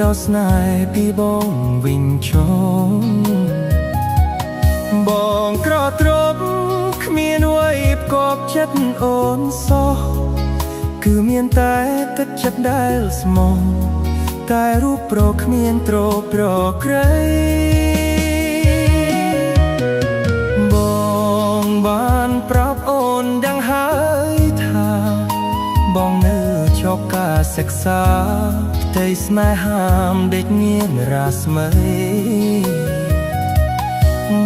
ដល់ស្នេហ៍ពីបងវិញចុងបងក្រត្រប់គ្មានអ្វីផ្គប់ចិត្តអូនសោះគឺមានតែទឹកចិត្តដែលស្មោះតែរូបប្រគ្មានត្រប្រក្រៃបងបានប្រាប់អូនយ៉ាងហើយថាបងនៅចប់ការសិក្សាផ្ទៃស្នេហាដេកងៀនរាស្មី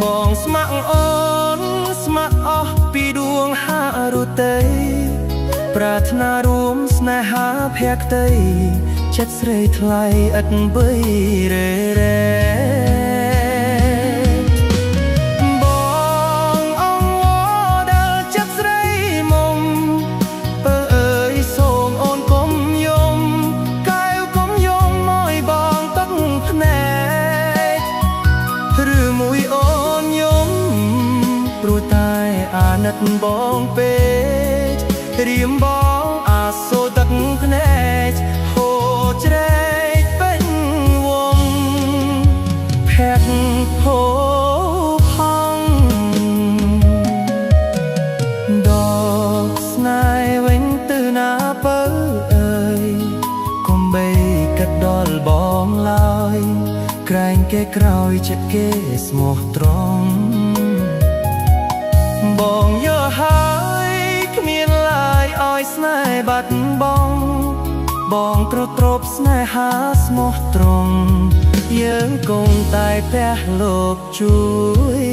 បងស្ម័គ្រអូនស្ម័គ្រអស់ពីដួងហារុតីប្រាថ្នារួមស្នេហាភក្តីចិត្តស្រីថ្លៃឥតបីរេរេបងអង្វរដល់ចិត្តស្រីមុំអើយសូមអូនកុំយំកែវកុំយំមកបងទឹកភ្នែកឬមួយអូនយំព្រោះតែអាណិតបងពេករៀមបងអាសូរទឹកភ្នែកហូរជ្រែកពេញវងភ័ក្រហូរផង់ដកស្នេហ៍វិញទៅណាបើអើយកុំបីកាត់ដល់បងឡើយក្រែងគេក្រោយចិត្តគេស្មោះត្រង់បងយកហើយគ្មានឡើយឲ្យស្នេហ៍បាត់បង់បងទ្រពស្នេហាស្មោះត្រង់យើងគង់តែផ្ទះលោកជួយ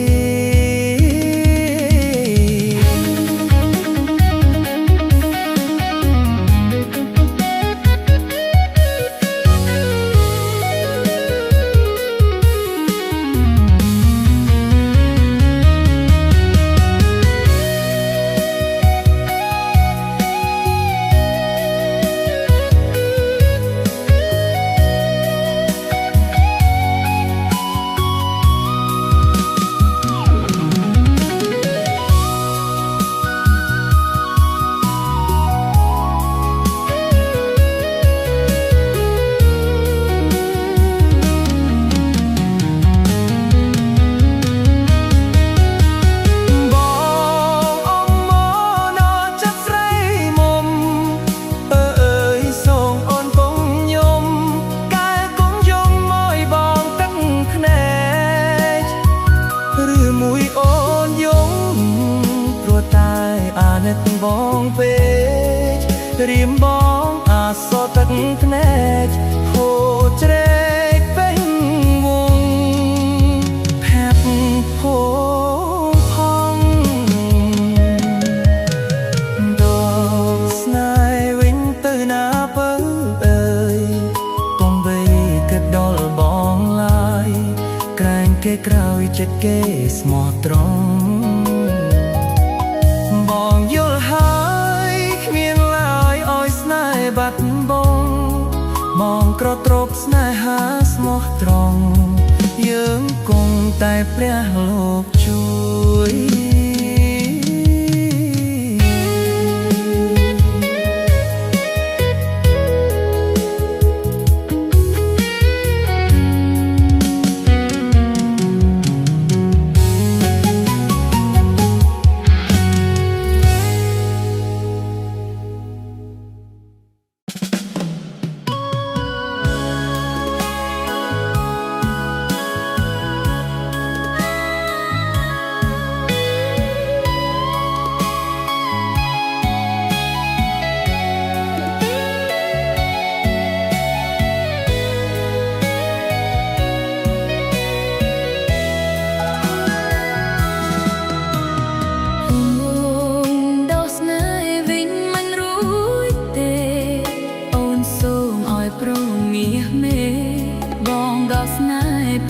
បងពេករៀមបងអាសទឹកភ្នែកហូរជ្រែកពេញវងភ័ក្រហូរផង់ដកស្នេហ៍វិញទៅណាបើអើយកុំបីគិតដល់បងឡើយក្រែងគេក្រោយចិត្តគេស្មោះត្រង់បងយល់ហើយគ្មានឡើយឲ្យស្នេហ៍បាត់បង់បងក្រត្រប់ស្នេហាស្មោះត្រង់យើងគង់តែព្រះលោកជួយ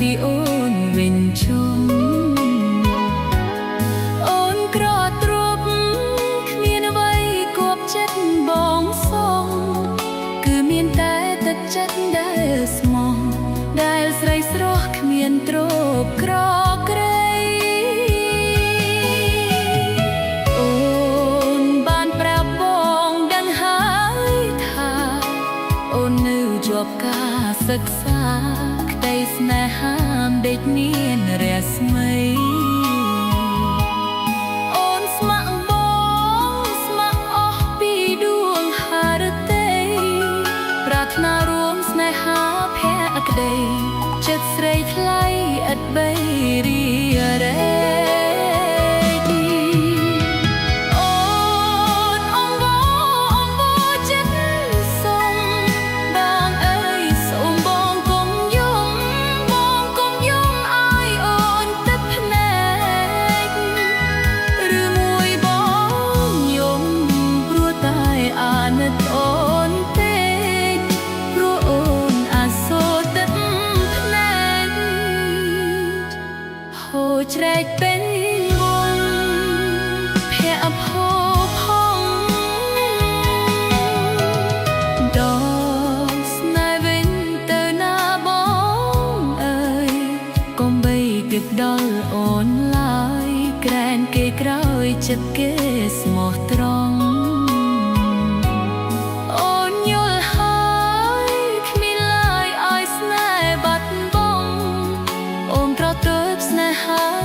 ពីអូនវិញជុំអូនក្រត្រប់គ្មានអ្វីគប់ចិត្តបងសងគឺមានតែទឹកចិត្តដែលស្មោះដែលស្រីស្រស់គ្មានទ្រពក្រក្រៃអូនបានប្រាប់បងដឹងហើយថាអូននៅជាប់ការសិក្សា ដេកមានរស្មីអូនស្ម័គ្របងស្ម័គ្រអស់ពីដួងហារតីប្រាថ្នារួមស្នេហាភក្តីចិត្តស្រីថ្លៃឥតបីរីរ៉េច្រែកពេញវងភ័ក្រភោផងដល់ស្នេហ៍វិញទៅណាបងអើយកុំបីគិតដល់អូនឡើយក្រែនគេក្រោយចិត្តគេស្មោះត្រង់អូនយល់ហើយគ្មានឡើយឲ្យស្នេហ៍បាត់បង់អូនប្រទើបស្នេហា